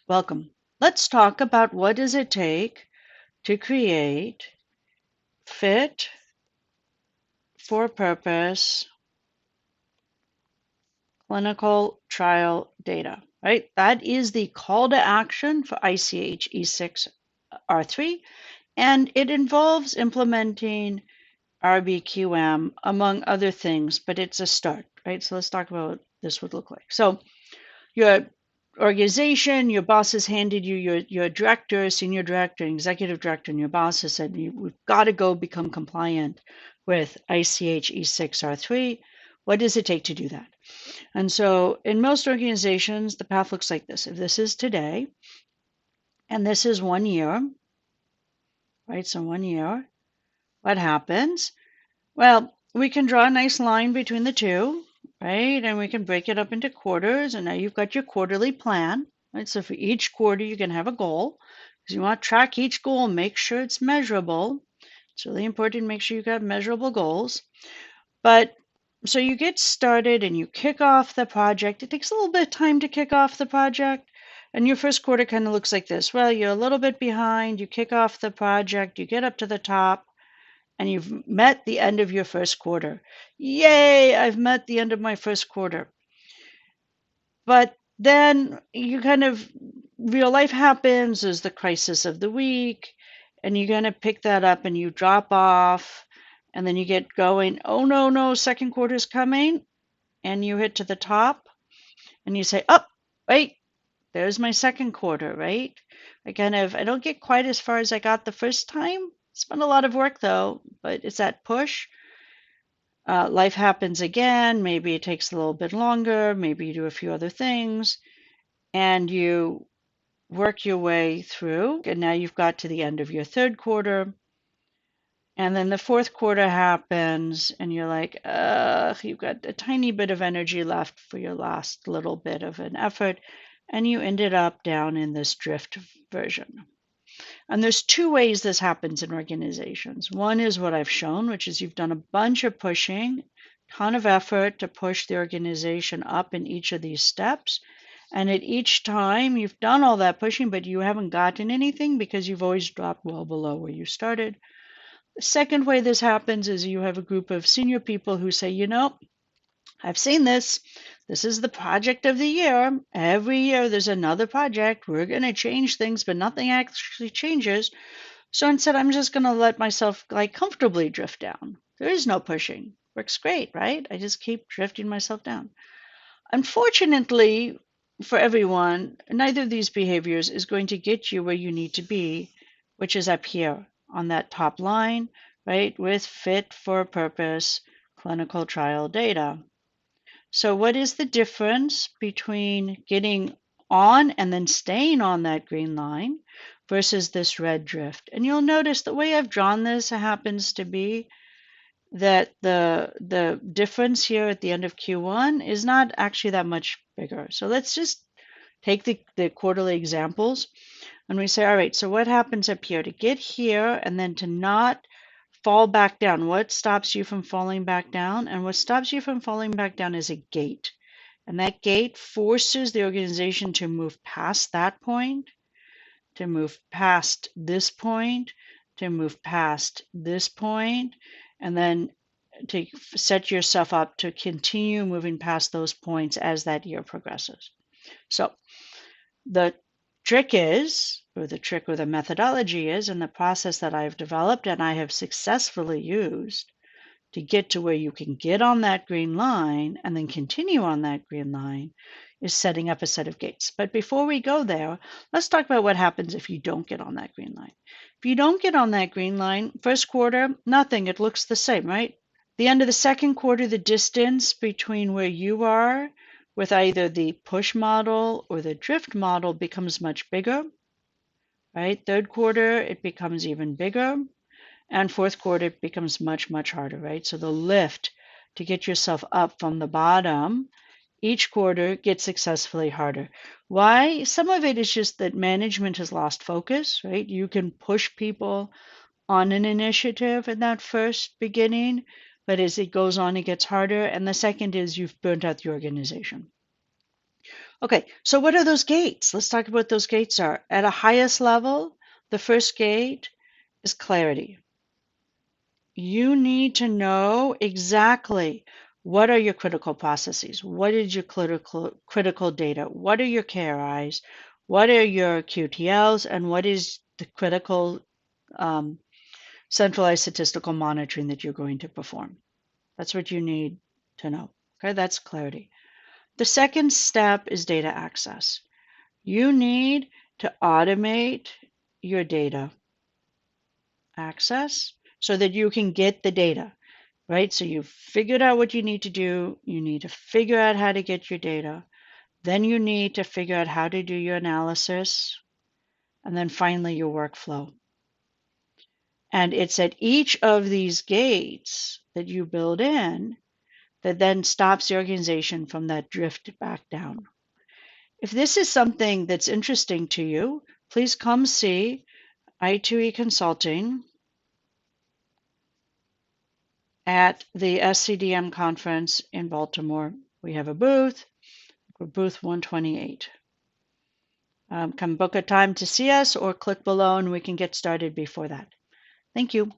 Welcome. Let's talk about what does it take to create fit for purpose clinical trial data, right? That is the call to action for ICH E6R3, and it involves implementing RBQM among other things, but it's a start, right? So let's talk about what this would look like. So your organization, your boss has handed you your director, senior director, executive director, and your boss has said, we've got to go become compliant with ICH E6R3. What does it take to do that? And so in most organizations, the path looks like this. If this is today, and this is 1 year, right? So 1 year, what happens? Well, we can draw a nice line between the two, right? And we can break it up into quarters. And now you've got your quarterly plan, right? So for each quarter, you can have a goal because you want to track each goal and make sure it's measurable. It's really important to make sure you've got measurable goals. But so you get started and you kick off the project. It takes a little bit of time to kick off the project. And your first quarter kind of looks like this. Well, you're a little bit behind. You kick off the project, you get up to the top, and you've met the end of your first quarter. Yay, I've met the end of my first quarter. But then you kind of, real life happens, there's the crisis of the week, and you're going to pick that up and you drop off, and then you get going, oh no, no, second quarter's coming, and you hit to the top, and you say, oh, wait, there's my second quarter, right? I don't get quite as far as I got the first time. It's been a lot of work though, but it's that push. Life happens again. Maybe it takes a little bit longer. Maybe you do a few other things and you work your way through. And now you've got to the end of your third quarter. And then the fourth quarter happens and you're like, you've got a tiny bit of energy left for your last little bit of an effort. And you ended up down in this drift version. And there's two ways this happens in organizations. One is what I've shown, which is you've done a bunch of pushing, ton of effort to push the organization up in each of these steps. And at each time you've done all that pushing, but you haven't gotten anything because you've always dropped well below where you started. The second way this happens is you have a group of senior people who say, I've seen this. This is the project of the year. Every year there's another project. We're going to change things, but nothing actually changes. So instead, I'm just going to let myself comfortably drift down. There is no pushing. Works great, right? I just keep drifting myself down. Unfortunately, for everyone, neither of these behaviors is going to get you where you need to be, which is up here on that top line, right, with fit for purpose clinical trial data. So what is the difference between getting on and then staying on that green line versus this red drift? And you'll notice the way I've drawn this happens to be that the difference here at the end of Q1 is not actually that much bigger. So let's just take the quarterly examples and we say, all right, so what happens up here to get here and then to not fall back down? What stops you from falling back down? And what stops you from falling back down is a gate. And that gate forces the organization to move past that point, to move past this point, to move past this point, and then to set yourself up to continue moving past those points as that year progresses. So the trick is, or the methodology is, and the process that I've developed and I have successfully used to get to where you can get on that green line and then continue on that green line is setting up a set of gates. But before we go there, let's talk about what happens if you don't get on that green line. If you don't get on that green line, first quarter, nothing, it looks the same, right? The end of the second quarter, the distance between where you are with either the push model or the drift model becomes much bigger, right? Third quarter, it becomes even bigger. And fourth quarter it becomes much, much harder, right? So the lift to get yourself up from the bottom each quarter gets successfully harder. Why? Some of it is just that management has lost focus, right? You can push people on an initiative in that first beginning, but as it goes on, it gets harder. And the second is you've burnt out the organization. Okay, so what are those gates? Let's talk about what those gates are. At a highest level, the first gate is clarity. You need to know exactly what are your critical processes, what is your critical data, what are your KRIs, what are your QTLs, and what is the critical um, centralized statistical monitoring that you're going to perform. That's what you need to know. Okay, that's clarity. The second step is data access. You need to automate your data access so that you can get the data, right? So you've figured out what you need to do. You need to figure out how to get your data. Then you need to figure out how to do your analysis. And then finally, your workflow. And it's at each of these gates that you build in that then stops the organization from that drift back down. If this is something that's interesting to you, please come see I2E Consulting at the SCDM conference in Baltimore. We have a booth, we're booth 128. Come book a time to see us or click below and we can get started before that. Thank you.